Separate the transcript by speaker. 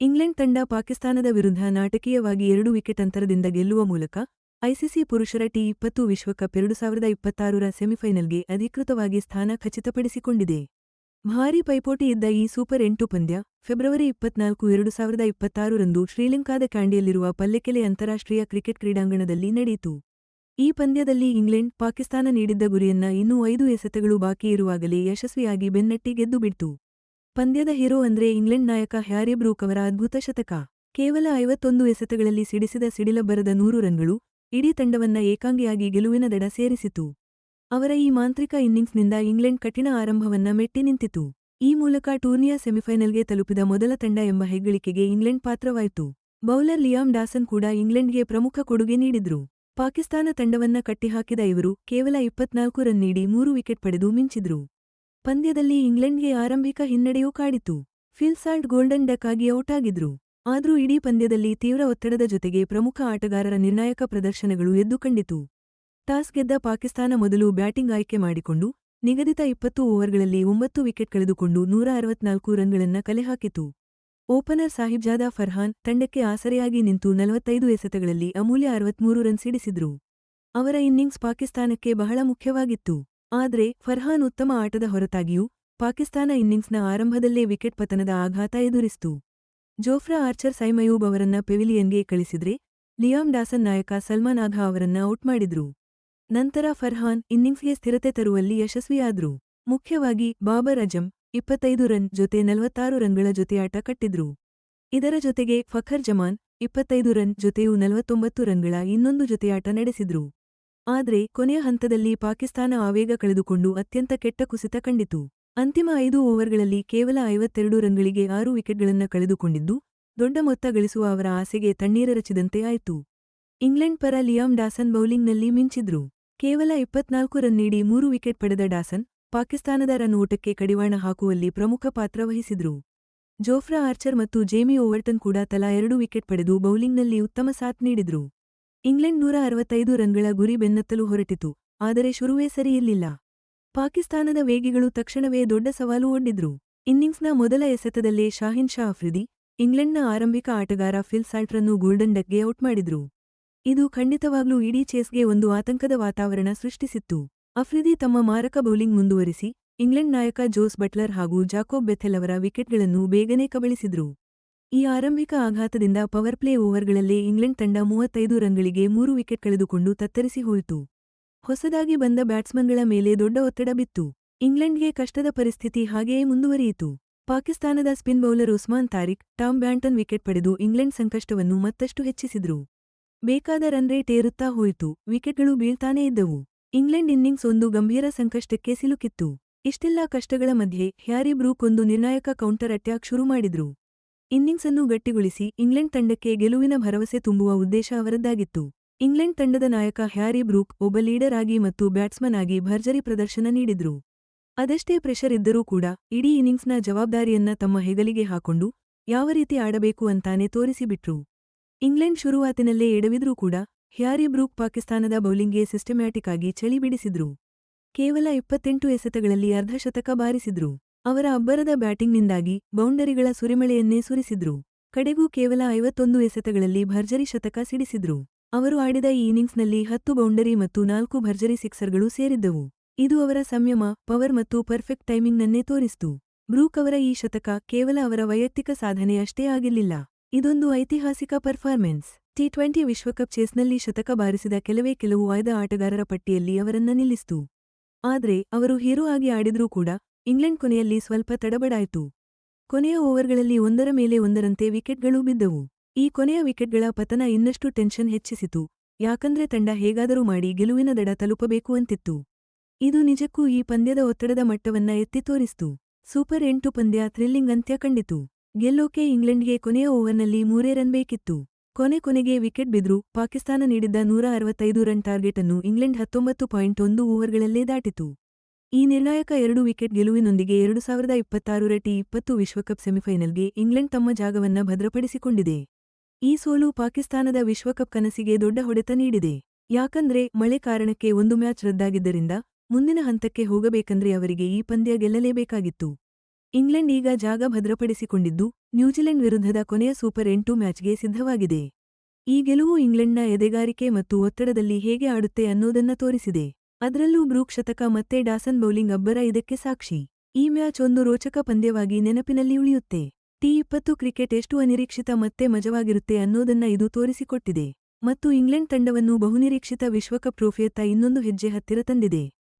Speaker 1: England ತಂಡ ಪಾಕಿಸ್ತಾನದ ವಿರುದ್ಧ ನಾಟಕೀಯವಾಗಿ 2 ವಿಕೆಟ್ ಅಂತರದಿಂದ ಗೆಲ್ಲುವ ಮೂಲಕ ಐಸಿಸಿ ಪುರುಷರ ಟಿ20 ವಿಶ್ವಕಪ್ 2026ರ ಸೆಮಿಫೈನಲ್ಗೆ ಅಧಿಕೃತವಾಗಿ ಸ್ಥಾನ ಖಚಿತಪಡಿಸಿಕೊಂಡಿದೆ. ಭಾರೀ ಪೈಪೋಟಿ ಇದ್ದ ಈ ಸೂಪರ್ 8 ಪಂದ್ಯ ಫೆಬ್ರವರಿ 24, 2026ರಂದು ಶ್ರೀಲಂಕಾದ ಕ್ಯಾಂಡಿಯಲ್ಲಿರುವ ಪಲ್ಲೆಕೆಲೆ ಅಂತಾರಾಷ್ಟ್ರೀಯ ಕ್ರಿಕೆಟ್ ಕ್ರೀಡಾಂಗಣದಲ್ಲಿ ನಡೆಯಿತು. ಈ ಪಂದ್ಯದಲ್ಲಿ ಇಂಗ್ಲೆಂಡ್ ಪಾಕಿಸ್ತಾನ ನೀಡಿದ್ದ ಗುರಿಯನ್ನ ಇನ್ನೂ 5 ಎಸೆತಗಳು ಬಾಕಿ ಇರುವಾಗಲೇ ಯಶಸ್ವಿಯಾಗಿ ಬೆನ್ನಟ್ಟಿ ಗೆದ್ದುಬಿಡ್ತು. ಪಂದ್ಯದ ಹೀರೋ ಅಂದ್ರೆ ಇಂಗ್ಲೆಂಡ್ ನಾಯಕ ಹ್ಯಾರಿ ಬ್ರೂಕ್ ಅವರ ಅದ್ಭುತ ಶತಕ. ಕೇವಲ 51 ಎಸೆತಗಳಲ್ಲಿ ಸಿಡಿಸಿದ ಸಿಡಿಲಬ್ಬರದ 100 ರನ್ಗಳು ಇಡೀ ತಂಡವನ್ನ ಏಕಾಂಗಿಯಾಗಿ ಗೆಲುವಿನ ದಡ ಸೇರಿಸಿತು. ಅವರ ಈ ಮಾಂತ್ರಿಕ ಇನ್ನಿಂಗ್ಸ್ನಿಂದ ಇಂಗ್ಲೆಂಡ್ ಕಠಿಣ ಆರಂಭವನ್ನ ಮೆಟ್ಟಿ ನಿಂತಿತು. ಈ ಮೂಲಕ ಟೂರ್ನಿಯ ಸೆಮಿಫೈನಲ್ಗೆ ತಲುಪಿದ ಮೊದಲ ತಂಡ ಎಂಬ ಹೆಗ್ಗಳಿಕೆಗೆ ಇಂಗ್ಲೆಂಡ್ ಪಾತ್ರವಾಯಿತು. ಬೌಲರ್ ಲಿಯಾಮ್ ಡಾಸನ್ ಕೂಡ ಇಂಗ್ಲೆಂಡ್ಗೆ ಪ್ರಮುಖ ಕೊಡುಗೆ ನೀಡಿದ್ರು. ಪಾಕಿಸ್ತಾನ ತಂಡವನ್ನ ಕಟ್ಟಿಹಾಕಿದ ಇವರು ಕೇವಲ 24 ರನ್ ನೀಡಿ 3 ವಿಕೆಟ್ ಪಡೆದು ಮಿಂಚಿದ್ರು. ಪಂದ್ಯದಲ್ಲಿ ಇಂಗ್ಲೆಂಡ್ಗೆ ಆರಂಭಿಕ ಹಿನ್ನಡೆಯೂ ಕಾಡಿತು. ಫಿಲ್ ಸಾಲ್ಟ್ ಗೋಲ್ಡನ್ ಡಕ್ ಆಗಿ ಔಟ್ ಆಗಿದ್ರು. ಆದ್ರೂ ಇಡೀ ಪಂದ್ಯದಲ್ಲಿ ತೀವ್ರ ಒತ್ತಡದ ಜೊತೆಗೆ ಪ್ರಮುಖ ಆಟಗಾರರ ನಿರ್ಣಾಯಕ ಪ್ರದರ್ಶನಗಳು ಎದ್ದು ಕಂಡಿತು. ಟಾಸ್ ಗೆದ್ದ ಪಾಕಿಸ್ತಾನ ಮೊದಲು ಬ್ಯಾಟಿಂಗ್ ಆಯ್ಕೆ ಮಾಡಿಕೊಂಡು ನಿಗದಿತ 20 ಓವರ್ಗಳಲ್ಲಿ 9 ವಿಕೆಟ್ ಕಳೆದುಕೊಂಡು 164 ರನ್ಗಳನ್ನ ಕಲೆಹಾಕಿತು. ಓಪನರ್ ಸಾಹಿಬ್ಜಾದಾ ಫರ್ಹಾನ್ ತಂಡಕ್ಕೆ ಆಸರೆಯಾಗಿ ನಿಂತು 45 ಎಸೆತಗಳಲ್ಲಿ ಅಮೂಲ್ಯ 63 ರನ್ ಸಿಡಿಸಿದ್ರು. ಅವರ ಇನ್ನಿಂಗ್ಸ್ ಪಾಕಿಸ್ತಾನಕ್ಕೆ ಬಹಳ ಮುಖ್ಯವಾಗಿತ್ತು. ಆದ್ರೆ ಫರ್ಹಾನ್ ಉತ್ತಮ ಆಟದ ಹೊರತಾಗಿಯೂ ಪಾಕಿಸ್ತಾನ ಇನ್ನಿಂಗ್ಸ್ನ ಆರಂಭದಲ್ಲೇ ವಿಕೆಟ್ ಪತನದ ಆಘಾತ ಎದುರಿಸಿತು. ಜೋಫ್ರಾ ಆರ್ಚರ್ ಸೈಮಯೂಬ್ ಅವರನ್ನ ಪೆವಿಲಿಯನ್ಗೆ ಕಳಿಸಿದ್ರೆ ಲಿಯಾಮ್ ಡಾಸನ್ ನಾಯಕ ಸಲ್ಮಾನ್ ಆಗಾ ಅವರನ್ನ ಔಟ್ ಮಾಡಿದ್ರು. ನಂತರ ಫರ್ಹಾನ್ ಇನ್ನಿಂಗ್ಸ್ಗೆ ಸ್ಥಿರತೆ ತರುವಲ್ಲಿ ಯಶಸ್ವಿಯಾದ್ರು. ಮುಖ್ಯವಾಗಿ ಬಾಬರ್ ಅಜಂ 25 ರನ್ ಜೊತೆ 46 ರನ್ಗಳ ಜೊತೆಯಾಟ ಕಟ್ಟಿದ್ರು. ಇದರ ಜೊತೆಗೆ ಫಖರ್ ಜಮಾನ್ 25 ರನ್ ಜೊತೆಯೂ 49 ರನ್ಗಳ ಇನ್ನೊಂದು ಜೊತೆಯಾಟ ನಡೆಸಿದ್ರು. ಆದ್ರೆ ಕೊನೆಯ ಹಂತದಲ್ಲಿ ಪಾಕಿಸ್ತಾನ ಆವೇಗ ಕಳೆದುಕೊಂಡು ಅತ್ಯಂತ ಕೆಟ್ಟ ಕುಸಿತ ಕಂಡಿತು. ಅಂತಿಮ 5 ಓವರ್ಗಳಲ್ಲಿ ಕೇವಲ 52 ರನ್ಗಳಿಗೆ 6 ವಿಕೆಟ್ಗಳನ್ನ ಕಳೆದುಕೊಂಡಿದ್ದು ದೊಡ್ಡ ಮೊತ್ತ ಗಳಿಸುವ ಅವರ ಆಸೆಗೆ ತಣ್ಣೀರೆರಚಿದಂತೆ ಆಯಿತು. ಇಂಗ್ಲೆಂಡ್ ಪರ ಲಿಯಾಮ್ ಡಾಸನ್ ಬೌಲಿಂಗ್ನಲ್ಲಿ ಮಿಂಚಿದ್ರು. ಕೇವಲ 24 ರನ್ ನೀಡಿ 3 ವಿಕೆಟ್ ಪಡೆದ ಡಾಸನ್ ಪಾಕಿಸ್ತಾನದ ರನ್ ಓಟಕ್ಕೆ ಕಡಿವಾಣ ಹಾಕುವಲ್ಲಿ ಪ್ರಮುಖ ಪಾತ್ರ ವಹಿಸಿದ್ರು. ಜೋಫ್ರಾ ಆರ್ಚರ್ ಮತ್ತು ಜೇಮಿ ಓವರ್ಟನ್ ಕೂಡ ತಲಾ 2 ವಿಕೆಟ್ ಪಡೆದು ಬೌಲಿಂಗ್ನಲ್ಲಿ ಉತ್ತಮ ಸಾಥ್ ನೀಡಿದ್ರು. ಇಂಗ್ಲೆಂಡ್ 165 ರನ್ಗಳ ಗುರಿ ಬೆನ್ನತ್ತಲು ಹೊರಟಿತು. ಆದರೆ ಶುರುವೇ ಸರಿಯಿರಲಿಲ್ಲ. ಪಾಕಿಸ್ತಾನದ ವೇಗಿಗಳು ತಕ್ಷಣವೇ ದೊಡ್ಡ ಸವಾಲು ಒಡ್ಡಿದ್ರು. ಇನ್ನಿಂಗ್ಸ್ನ ಮೊದಲ ಎಸೆತದಲ್ಲೇ ಶಾಹಿನ್ ಶಾ ಅಫ್ರಿದಿ ಇಂಗ್ಲೆಂಡ್ನ ಆರಂಭಿಕ ಆಟಗಾರ ಫಿಲ್ ಸಾಲ್ಟ್ರನ್ನು ಗೋಲ್ಡನ್ ಡಕ್ಗೆ ಔಟ್ ಮಾಡಿದ್ರು. ಇದು ಖಂಡಿತವಾಗ್ಲೂ ಇಡೀ ಚೇಸ್ಗೆ ಒಂದು ಆತಂಕದ ವಾತಾವರಣ ಸೃಷ್ಟಿಸಿತ್ತು. ಅಫ್ರಿದಿ ತಮ್ಮ ಮಾರಕ ಬೌಲಿಂಗ್ ಮುಂದುವರಿಸಿ ಇಂಗ್ಲೆಂಡ್ ನಾಯಕ ಜೋಸ್ ಬಟ್ಲರ್ ಹಾಗೂ ಜಾಕೋಬ್ ಬೆಥೆಲ್ ಅವರ ವಿಕೆಟ್ಗಳನ್ನು ಬೇಗನೆ ಕಬಳಿಸಿದ್ರು. ಈ ಆರಂಭಿಕ ಆಘಾತದಿಂದ ಪವರ್ಪ್ಲೇ ಓವರ್ಗಳಲ್ಲೇ ಇಂಗ್ಲೆಂಡ್ ತಂಡ 35 ರನ್ಗಳಿಗೆ 3 ವಿಕೆಟ್ ಕಳೆದುಕೊಂಡು ತತ್ತರಿಸಿ ಹೋಯಿತು. ಹೊಸದಾಗಿ ಬಂದ ಬ್ಯಾಟ್ಸ್ಮನ್ಗಳ ಮೇಲೆ ದೊಡ್ಡ ಒತ್ತಡ ಬಿತ್ತು. ಇಂಗ್ಲೆಂಡ್ಗೆ ಕಷ್ಟದ ಪರಿಸ್ಥಿತಿ ಹಾಗೆಯೇ ಮುಂದುವರಿಯಿತು. ಪಾಕಿಸ್ತಾನದ ಸ್ಪಿನ್ ಬೌಲರ್ ಉಸ್ಮಾನ್ ತಾರಿಕ್, ಟಾಮ್ ಬ್ಯಾಂಟನ್ ವಿಕೆಟ್ ಪಡೆದು ಇಂಗ್ಲೆಂಡ್ ಸಂಕಷ್ಟವನ್ನು ಮತ್ತಷ್ಟು ಹೆಚ್ಚಿಸಿದ್ರು. ಬೇಕಾದ ರನ್ ರೇಟ್ ಏರುತ್ತಾ ಹೋಯಿತು. ವಿಕೆಟ್ಗಳು ಬೀಳ್ತಾನೇ ಇದ್ದವು. ಇಂಗ್ಲೆಂಡ್ ಇನ್ನಿಂಗ್ಸ್ ಒಂದು ಗಂಭೀರ ಸಂಕಷ್ಟಕ್ಕೆ ಸಿಲುಕಿತ್ತು. ಇಷ್ಟೆಲ್ಲಾ ಕಷ್ಟಗಳ ಮಧ್ಯೆ ಹ್ಯಾರಿ ಬ್ರೂಕ್ ಒಂದು ನಿರ್ಣಾಯಕ ಕೌಂಟರ್ ಅಟ್ಯಾಕ್ ಶುರು ಮಾಡಿದ್ರು. ಇನ್ನಿಂಗ್ಸನ್ನು ಗಟ್ಟಿಗೊಳಿಸಿ ಇಂಗ್ಲೆಂಡ್ ತಂಡಕ್ಕೆ ಗೆಲುವಿನ ಭರವಸೆ ತುಂಬುವ ಉದ್ದೇಶ ಅವರದ್ದಾಗಿತ್ತು. ಇಂಗ್ಲೆಂಡ್ ತಂಡದ ನಾಯಕ ಹ್ಯಾರಿ ಬ್ರೂಕ್ ಒಬ್ಬ ಲೀಡರ್ ಆಗಿ ಮತ್ತು ಬ್ಯಾಟ್ಸ್ಮನ್ ಆಗಿ ಭರ್ಜರಿ ಪ್ರದರ್ಶನ ನೀಡಿದ್ರು. ಅದೆಷ್ಟೇ ಪ್ರೆಷರ್ ಇದ್ದರೂ ಕೂಡ ಇಡೀ ಇನ್ನಿಂಗ್ಸ್ನ ಜವಾಬ್ದಾರಿಯನ್ನ ತಮ್ಮ ಹೆಗಲಿಗೆ ಹಾಕೊಂಡು ಯಾವ ರೀತಿ ಆಡಬೇಕು ಅಂತಾನೆ ತೋರಿಸಿಬಿಟ್ರು. ಇಂಗ್ಲೆಂಡ್ ಶುರುವಾತಿನಲ್ಲೇ ಎಡವಿದ್ರೂ ಕೂಡ ಹ್ಯಾರಿ ಬ್ರೂಕ್ ಪಾಕಿಸ್ತಾನದ ಬೌಲಿಂಗ್ಗೆ ಸಿಸ್ಟಮ್ಯಾಟಿಕ್ ಆಗಿ ಚಳಿ ಬಿಡಿಸಿದ್ರು. ಕೇವಲ 28 ಎಸೆತಗಳಲ್ಲಿ ಅರ್ಧಶತಕ ಬಾರಿಸಿದ್ರು. ಅವರ ಅಬ್ಬರದ ಬ್ಯಾಟಿಂಗ್ನಿಂದಾಗಿ ಬೌಂಡರಿಗಳ ಸುರಿಮಳೆಯನ್ನೇ ಸುರಿಸಿದ್ರು. ಕಡೆಗೂ ಕೇವಲ 51 ಎಸೆತಗಳಲ್ಲಿ ಭರ್ಜರಿ ಶತಕ ಸಿಡಿಸಿದ್ರು. ಅವರು ಆಡಿದ ಈ ಇನ್ನಿಂಗ್ಸ್ನಲ್ಲಿ 10 ಬೌಂಡರಿ ಮತ್ತು 4 ಭರ್ಜರಿ ಸಿಕ್ಸರ್ಗಳು ಸೇರಿದ್ದವು. ಇದು ಅವರ ಸಂಯಮ, ಪವರ್ ಮತ್ತು ಪರ್ಫೆಕ್ಟ್ ಟೈಮಿಂಗ್ನನ್ನೇ ತೋರಿಸಿತು. ಬ್ರೂಕ್ ಅವರ ಈ ಶತಕ ಕೇವಲ ಅವರ ವೈಯಕ್ತಿಕ ಸಾಧನೆ ಅಷ್ಟೇ ಆಗಿರಲಿಲ್ಲ. ಇದೊಂದು ಐತಿಹಾಸಿಕ ಪರ್ಫಾರ್ಮೆನ್ಸ್. ಟಿ20 ವಿಶ್ವಕಪ್ ಚೇಸ್ನಲ್ಲಿ ಶತಕ ಬಾರಿಸಿದ ಕೆಲವು ಆಯ್ದ ಆಟಗಾರರ ಪಟ್ಟಿಯಲ್ಲಿ ಅವರನ್ನ ನಿಲ್ಲಿಸಿತು. ಆದ್ರೆ ಅವರು ಹೀರೋ ಆಗಿ ಆಡಿದ್ರೂ ಕೂಡ ಇಂಗ್ಲೆಂಡ್ ಕೊನೆಯಲ್ಲಿ ಸ್ವಲ್ಪ ತಡಬಡಾಯಿತು. ಕೊನೆಯ ಓವರ್ಗಳಲ್ಲಿ ಒಂದರ ಮೇಲೆ ಒಂದರಂತೆ ವಿಕೆಟ್ಗಳೂ ಬಿದ್ದವು. ಈ ಕೊನೆಯ ವಿಕೆಟ್ಗಳ ಪತನ ಇನ್ನಷ್ಟು ಟೆನ್ಷನ್ ಹೆಚ್ಚಿಸಿತು. ಯಾಕಂದ್ರೆ ತಂಡ ಹೇಗಾದರೂ ಮಾಡಿ ಗೆಲುವಿನ ದಡ ತಲುಪಬೇಕು ಅಂತಿತ್ತು. ಇದು ನಿಜಕ್ಕೂ ಈ ಪಂದ್ಯದ ಒತ್ತಡದ ಮಟ್ಟವನ್ನ ಎತ್ತಿ ತೋರಿಸಿತು. ಸೂಪರ್ 8 ಪಂದ್ಯ ಥ್ರಿಲ್ಲಿಂಗ್ ಅಂತ್ಯ ಕಂಡಿತು. ಗೆಲ್ಲೋಕೆ ಇಂಗ್ಲೆಂಡ್ಗೆ ಕೊನೆಯ ಓವರ್ನಲ್ಲಿ 3 ರನ್ ಬೇಕಿತ್ತು. ಕೊನೆಗೆ ವಿಕೆಟ್ ಬಿದ್ರೂ ಪಾಕಿಸ್ತಾನ ನೀಡಿದ್ದ 165 ರನ್ ಟಾರ್ಗೆಟ್ ಅನ್ನು ಇಂಗ್ಲೆಂಡ್ 19.1 ಓವರ್ಗಳಲ್ಲೇ ದಾಟಿತು. ಈ ನಿರ್ಣಾಯಕ 2 ವಿಕೆಟ್ ಗೆಲುವಿನೊಂದಿಗೆ 2026ರ ಟಿ20 ವಿಶ್ವಕಪ್ ಸೆಮಿಫೈನಲ್ಗೆ ಇಂಗ್ಲೆಂಡ್ ತಮ್ಮ ಜಾಗವನ್ನ ಭದ್ರಪಡಿಸಿಕೊಂಡಿದೆ. ಈ ಸೋಲು ಪಾಕಿಸ್ತಾನದ ವಿಶ್ವಕಪ್ ಕನಸಿಗೆ ದೊಡ್ಡ ಹೊಡೆತ ನೀಡಿದೆ. ಯಾಕಂದ್ರೆ ಮಳೆ ಕಾರಣಕ್ಕೆ ಒಂದು ಮ್ಯಾಚ್ ರದ್ದಾಗಿದ್ದರಿಂದ ಮುಂದಿನ ಹಂತಕ್ಕೆ ಹೋಗಬೇಕಂದ್ರೆ ಅವರಿಗೆ ಈ ಪಂದ್ಯ ಗೆಲ್ಲಲೇಬೇಕಾಗಿತ್ತು. ಇಂಗ್ಲೆಂಡ್ ಈಗ ಜಾಗ ಭದ್ರಪಡಿಸಿಕೊಂಡಿದ್ದು, ನ್ಯೂಜಿಲೆಂಡ್ ವಿರುದ್ಧದ ಕೊನೆಯ ಸೂಪರ್ 8 ಮ್ಯಾಚ್ಗೆ ಸಿದ್ಧವಾಗಿದೆ. ಈ ಗೆಲುವು ಇಂಗ್ಲೆಂಡ್ನ ಎದೆಗಾರಿಕೆ ಮತ್ತು ಒತ್ತಡದಲ್ಲಿ ಹೇಗೆ ಆಡುತ್ತೆ ಅನ್ನೋದನ್ನ ತೋರಿಸಿದೆ. ಅದರಲ್ಲೂ ಬ್ರೂಕ್ ಶತಕ ಮತ್ತೆ ಡಾಸನ್ ಬೌಲಿಂಗ್ ಅಬ್ಬರ ಇದಕ್ಕೆ ಸಾಕ್ಷಿ. ಈ ಮ್ಯಾಚ್ ಒಂದು ರೋಚಕ ಪಂದ್ಯವಾಗಿ ನೆನಪಿನಲ್ಲಿ ಉಳಿಯುತ್ತೆ. ಟಿ20 ಕ್ರಿಕೆಟ್ ಎಷ್ಟು ಅನಿರೀಕ್ಷಿತ ಮತ್ತೆ ಮಜವಾಗಿರುತ್ತೆ ಅನ್ನೋದನ್ನ ಇದು ತೋರಿಸಿಕೊಟ್ಟಿದೆ. ಮತ್ತು ಇಂಗ್ಲೆಂಡ್ ತಂಡವನ್ನು ಬಹುನಿರೀಕ್ಷಿತ ವಿಶ್ವಕಪ್ ಟ್ರೋಫಿಯತ್ತ ಇನ್ನೊಂದು ಹೆಜ್ಜೆ ಹತ್ತಿರ ತಂದಿದೆ.